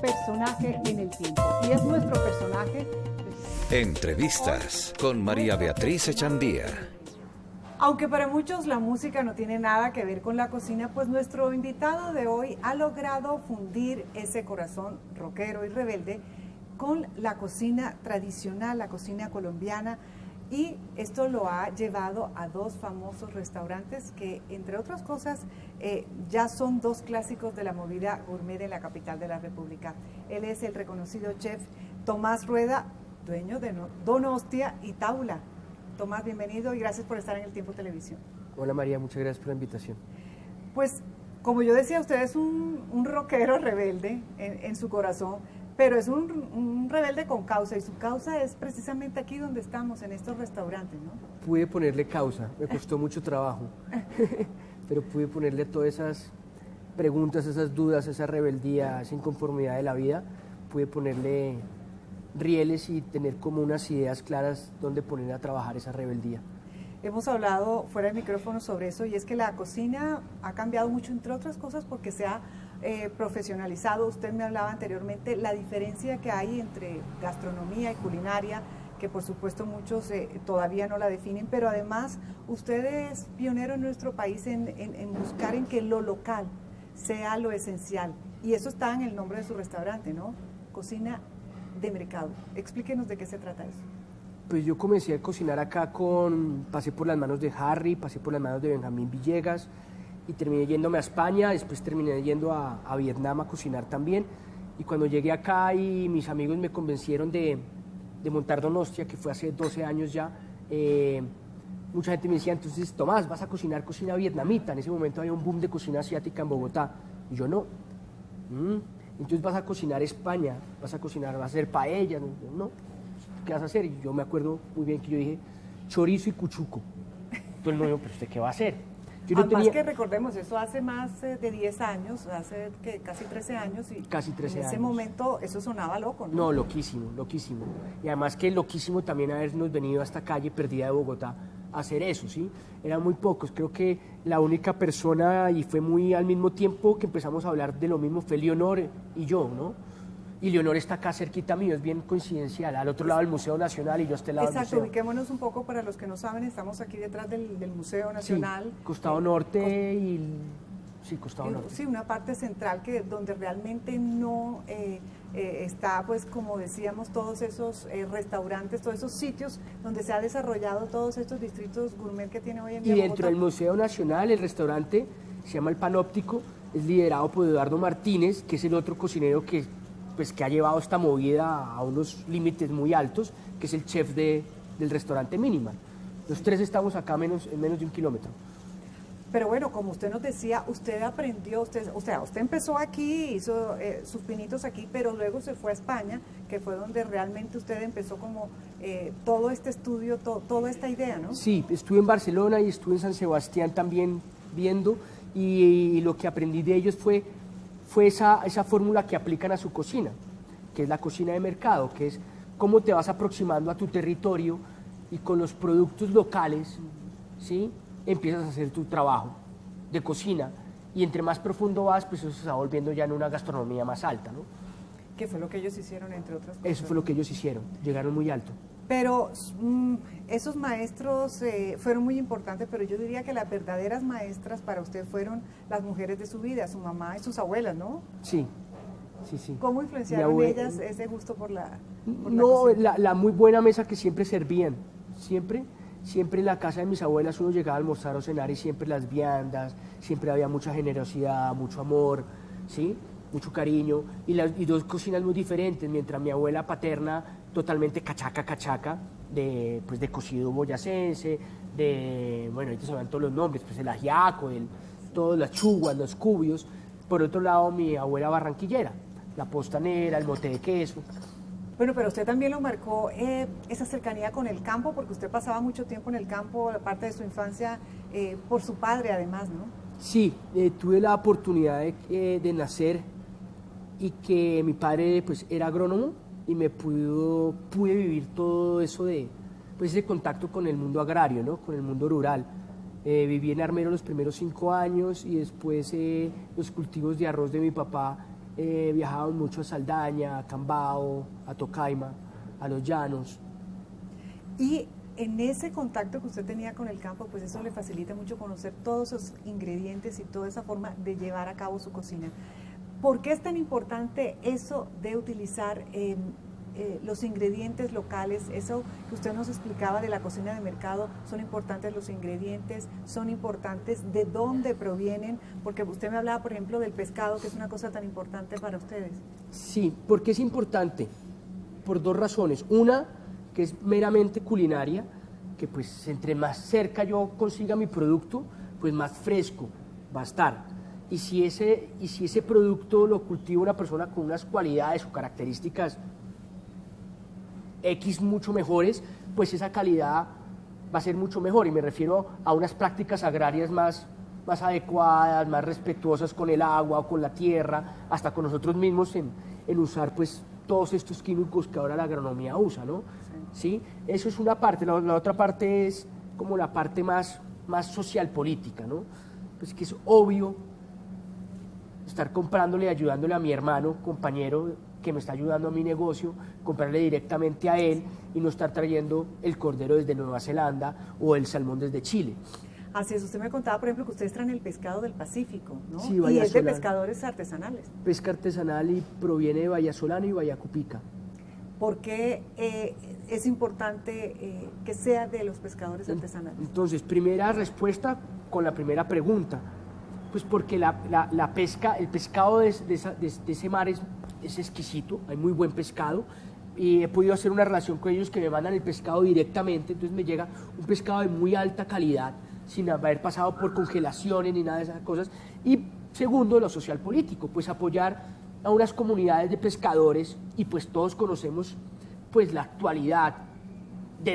personaje en el tiempo. Y es nuestro personaje. Entrevistas con María Beatriz Echandía. Aunque para muchos la música no tiene nada que ver con la cocina, pues nuestro invitado de hoy ha logrado fundir ese corazón rockero y rebelde con la cocina tradicional, la cocina colombiana, y esto lo ha llevado a dos famosos restaurantes que, entre otras cosas, ya son dos clásicos de la movida gourmet en la capital de la República. Él es el reconocido chef Tomás Rueda, dueño de Donostia y Taula. Tomás, bienvenido y gracias por estar en El Tiempo Televisión. Hola María, muchas gracias por la invitación. Pues, como yo decía, usted es un rockero rebelde en su corazón, pero es un rebelde con causa, y su causa es precisamente aquí donde estamos, en estos restaurantes, ¿no? Pude ponerle causa, me costó mucho trabajo, pero pude ponerle todas esas preguntas, esas dudas, esa rebeldía, esa inconformidad de la vida, pude ponerle rieles y tener como unas ideas claras donde poner a trabajar esa rebeldía. Hemos hablado fuera del micrófono sobre eso, y es que la cocina ha cambiado mucho, entre otras cosas porque se ha profesionalizado. Usted me hablaba anteriormente la diferencia que hay entre gastronomía y culinaria, que por supuesto muchos todavía no la definen, pero además usted es pionero en nuestro país en buscar en que lo local sea lo esencial, y eso está en el nombre de su restaurante, ¿no? Cocina de mercado. Explíquenos de qué se trata eso. Pues yo comencé a cocinar acá pasé por las manos de Harry, pasé por las manos de Benjamín Villegas y terminé yéndome a España, después terminé yendo a Vietnam a cocinar también, y cuando llegué acá y mis amigos me convencieron de montar Donostia, que fue hace 12 años ya, mucha gente me decía, entonces Tomás, vas a cocinar cocina vietnamita. En ese momento había un boom de cocina asiática en Bogotá, y yo no. Entonces vas a cocinar España, vas a hacer paella, no, ¿qué vas a hacer? Y yo me acuerdo muy bien que yo dije, chorizo y cuchuco. Entonces no, pero ¿usted qué va a hacer? Yo no Además que recordemos, eso hace más de 10 años, hace que casi 13 años, y casi 13 en ese años. momento eso sonaba loco, ¿no? No, loquísimo, loquísimo. Y además que loquísimo también habernos venido a esta calle perdida de Bogotá a hacer eso, ¿sí? Eran muy pocos, creo que la única persona, y fue muy al mismo tiempo que empezamos a hablar de lo mismo, fue Leonor y yo, ¿no? Y Leonor está acá cerquita mío, es bien coincidencial, al otro lado del Museo Nacional y yo a este lado del museo. Exacto, ubiquémonos un poco para los que no saben, estamos aquí detrás del Museo Nacional. Sí, costado norte Sí, costado norte. Sí, una parte central donde realmente no está, pues como decíamos, todos esos restaurantes, todos esos sitios donde se ha desarrollado todos estos distritos gourmet que tiene hoy en día Y dentro Bogotá. del Museo Nacional, el restaurante se llama El Panóptico, es liderado por Eduardo Martínez, que es el otro cocinero que ha llevado esta movida a unos límites muy altos, que es el chef del restaurante Mínima. Los tres estamos acá en menos de 1 kilómetro. Pero bueno, como usted nos decía, usted aprendió, usted empezó aquí, hizo sus pinitos aquí, pero luego se fue a España, que fue donde realmente usted empezó como todo este estudio, toda esta idea, ¿no? Sí, estuve en Barcelona y estuve en San Sebastián también viendo, y lo que aprendí de ellos fue esa fórmula que aplican a su cocina, que es la cocina de mercado, que es cómo te vas aproximando a tu territorio y con los productos locales, ¿sí?, empiezas a hacer tu trabajo de cocina, y entre más profundo vas, pues eso se va volviendo ya en una gastronomía más alta, ¿no? Que fue lo que ellos hicieron, entre otras cosas. Eso fue lo que ellos hicieron, llegaron muy alto. Pero esos maestros fueron muy importantes, pero yo diría que las verdaderas maestras para usted fueron las mujeres de su vida, su mamá y sus abuelas, ¿no? Sí. ¿Cómo influenciaron ellas ese gusto por la cocina? La muy buena mesa que siempre servían, siempre en la casa de mis abuelas uno llegaba a almorzar o cenar y siempre las viandas, siempre había mucha generosidad, mucho amor, ¿sí?, mucho cariño, y dos cocinas muy diferentes, mientras mi abuela paterna totalmente cachaca, de cocido boyacense, ahorita se van todos los nombres, pues el ajiaco, todas las chuguas, los cubios. Por otro lado, mi abuela barranquillera, la postanera, el mote de queso. Bueno, pero usted también lo marcó esa cercanía con el campo, porque usted pasaba mucho tiempo en el campo, parte de su infancia, por su padre además, ¿no? Sí, tuve la oportunidad de nacer, y que mi padre pues era agrónomo, y pude vivir todo eso ese contacto con el mundo agrario, ¿no?, con el mundo rural. Viví en Armero los primeros 5 años, y después los cultivos de arroz de mi papá viajábamos mucho a Saldaña, a Cambao, a Tocaima, a Los Llanos. Y en ese contacto que usted tenía con el campo, pues eso le facilita mucho conocer todos esos ingredientes y toda esa forma de llevar a cabo su cocina. ¿Por qué es tan importante eso de utilizar los ingredientes locales? Eso que usted nos explicaba de la cocina de mercado, son importantes los ingredientes, son importantes de dónde provienen, porque usted me hablaba, por ejemplo, del pescado, que es una cosa tan importante para ustedes. Sí, porque es importante, por dos razones. Una, que es meramente culinaria, que pues entre más cerca yo consiga mi producto, pues más fresco va a estar. Y si ese producto lo cultiva una persona con unas cualidades o características X mucho mejores, pues esa calidad va a ser mucho mejor. Y me refiero a unas prácticas agrarias más adecuadas, más respetuosas con el agua o con la tierra, hasta con nosotros mismos en usar pues todos estos químicos que ahora la agronomía usa, ¿no? ¿Sí? Eso es una parte. La otra parte es como la parte más social política, ¿no? Pues que es obvio estar comprándole y ayudándole a mi hermano, compañero que me está ayudando a mi negocio, comprarle directamente a él y no estar trayendo el cordero desde Nueva Zelanda o el salmón desde Chile. Así es, usted me contaba, por ejemplo, que ustedes traen el pescado del Pacífico, ¿no? Sí, y es de pescadores artesanales. Pesca artesanal y proviene de Vallasolano y Vallacupica. ¿Por qué es importante que sea de los pescadores artesanales? Entonces, primera respuesta con la primera pregunta. Pues porque la pesca, el pescado de ese mar es exquisito, hay muy buen pescado, y he podido hacer una relación con ellos que me mandan el pescado directamente, entonces me llega un pescado de muy alta calidad, sin haber pasado por congelaciones ni nada de esas cosas. Y segundo, lo social político, pues apoyar a unas comunidades de pescadores, y pues todos conocemos pues la actualidad de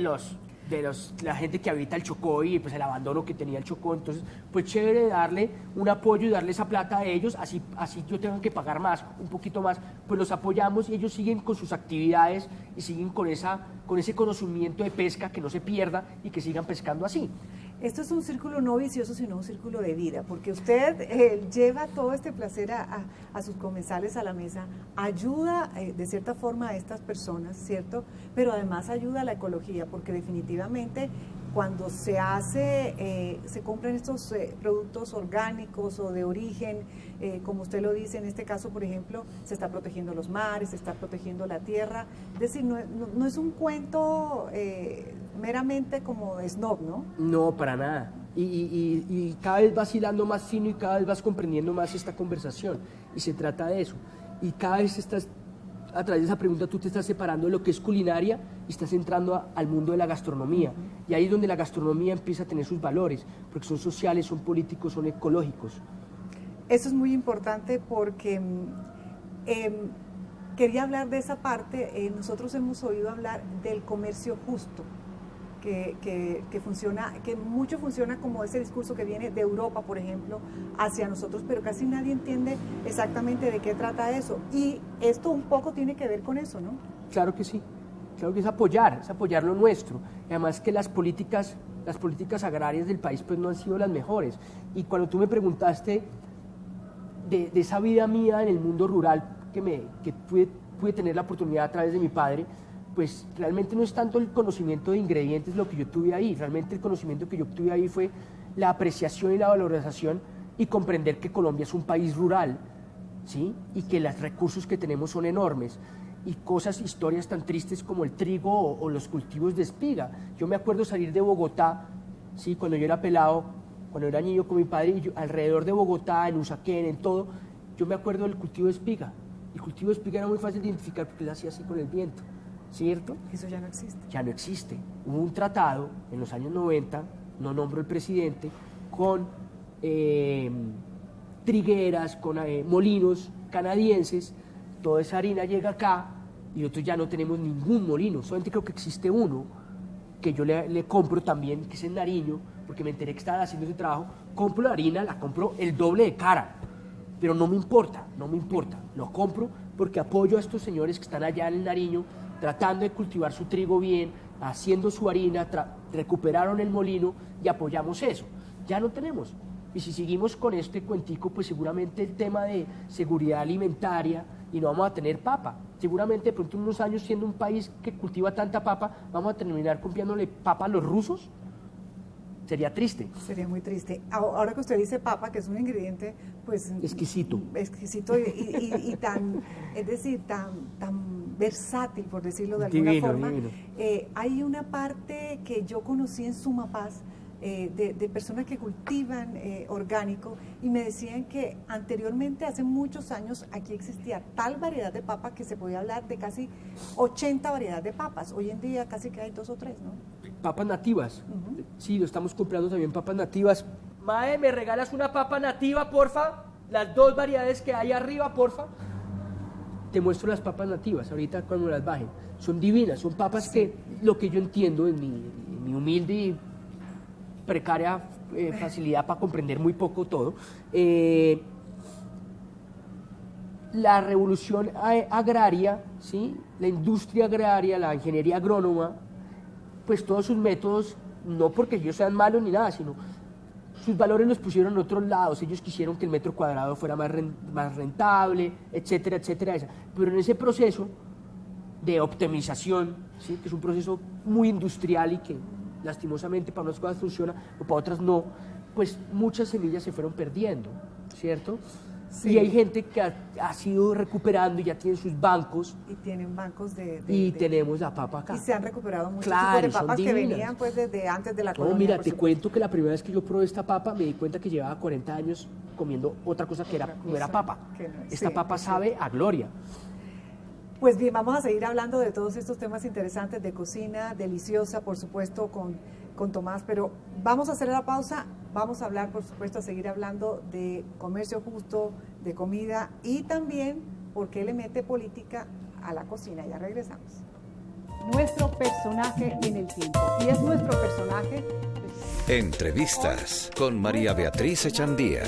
la gente que habita el Chocó y pues el abandono que tenía el Chocó. Entonces pues chévere darle un apoyo y darle esa plata a ellos, así yo tengo que pagar más, un poquito más, pues los apoyamos y ellos siguen con sus actividades y siguen con ese conocimiento de pesca, que no se pierda y que sigan pescando así. Esto es un círculo no vicioso, sino un círculo de vida, porque usted lleva todo este placer a sus comensales a la mesa, ayuda de cierta forma a estas personas, ¿cierto? Pero además ayuda a la ecología, porque definitivamente cuando se compran estos productos orgánicos o de origen, como usted lo dice, en este caso, por ejemplo, se está protegiendo los mares, se está protegiendo la tierra. Es decir, no es un cuento meramente como snob, ¿no? No, para nada. Y cada vez vas hilando más fino y cada vez vas comprendiendo más esta conversación. Y se trata de eso. Y cada vez a través de esa pregunta tú te estás separando de lo que es culinaria y estás entrando al mundo de la gastronomía. Y ahí es donde la gastronomía empieza a tener sus valores, porque son sociales, son políticos, son ecológicos. Eso es muy importante porque quería hablar de esa parte. Nosotros hemos oído hablar del comercio justo, que funciona, que mucho funciona como ese discurso que viene de Europa, por ejemplo, hacia nosotros, pero casi nadie entiende exactamente de qué trata eso. Y esto un poco tiene que ver con eso, ¿no? Claro que sí. Claro que es apoyar lo nuestro. Además que las políticas agrarias del país pues no han sido las mejores. Y cuando tú me preguntaste de esa vida mía en el mundo rural que pude tener la oportunidad a través de mi padre, pues realmente no es tanto el conocimiento de ingredientes lo que yo tuve ahí, realmente el conocimiento que yo tuve ahí fue la apreciación y la valorización y comprender que Colombia es un país rural, ¿sí? Y que los recursos que tenemos son enormes. Y historias tan tristes como el trigo o los cultivos de espiga. Yo me acuerdo salir de Bogotá, ¿sí? Cuando yo era pelado, cuando era niño con mi padre, y alrededor de Bogotá, en Usaquén, en todo, yo me acuerdo del cultivo de espiga. El cultivo de espiga era muy fácil de identificar porque él hacía así con el viento, ¿cierto? Eso ya no existe. Ya no existe. Hubo un tratado en los años 90, no nombro el presidente, con trigueras, con molinos canadienses. Toda esa harina llega acá y nosotros ya no tenemos ningún molino, solamente creo que existe uno que yo le compro también, que es en Nariño, porque me enteré que estaban haciendo ese trabajo. Compro la harina, la compro el doble de cara, pero no me importa, lo compro porque apoyo a estos señores que están allá en el Nariño tratando de cultivar su trigo bien, haciendo su harina, recuperaron el molino y apoyamos eso. Ya no tenemos. Y si seguimos con este cuentico, pues seguramente el tema de seguridad alimentaria y no vamos a tener papa. Seguramente de pronto en unos años, siendo un país que cultiva tanta papa, vamos a terminar copiándole papa a los rusos. Sería triste. Sería muy triste. Ahora que usted dice papa, que es un ingrediente, pues... Exquisito. Exquisito y tan, es decir, tan versátil, por decirlo de alguna Divino, forma. divino. Hay una parte que yo conocí en Sumapaz, de personas que cultivan orgánico, y me decían que anteriormente, hace muchos años, aquí existía tal variedad de papa que se podía hablar de casi 80 variedades de papas. Hoy en día casi que hay 2 o 3, ¿no? Papas nativas. Sí, lo estamos comprando también papas nativas. Mae, ¿me regalas una papa nativa, porfa? Las 2 variedades que hay arriba, porfa. Te muestro las papas nativas, ahorita cuando las bajen. Son divinas, son papas que, lo que yo entiendo en mi humilde y precaria facilidad para comprender muy poco todo, la revolución agraria, ¿sí? La industria agraria, la ingeniería agrónoma, pues todos sus métodos, no porque ellos sean malos ni nada, sino sus valores los pusieron en otros lados. Ellos quisieron que el metro cuadrado fuera más rentable, etcétera, etcétera. Pero en ese proceso de optimización, ¿sí? Que es un proceso muy industrial y que lastimosamente para unas cosas funciona o para otras no, pues muchas semillas se fueron perdiendo, ¿cierto? Sí. Y hay gente que ha sido recuperando y ya tiene sus bancos. Y tienen bancos tenemos la papa acá. Y se han recuperado muchos claro, tipos de papas que venían pues desde antes de la colonia. No, mira, te cuento que la primera vez que yo probé esta papa me di cuenta que llevaba 40 años comiendo otra cosa que no era papa. Esta papa sabe a gloria. Pues bien, vamos a seguir hablando de todos estos temas interesantes de cocina deliciosa, por supuesto, con Tomás, pero vamos a hacer la pausa, vamos a hablar, por supuesto, a seguir hablando de comercio justo, de comida y también por qué le mete política a la cocina. Ya regresamos. Nuestro personaje en el tiempo, y es nuestro personaje... Entrevistas con María Beatriz Echandía.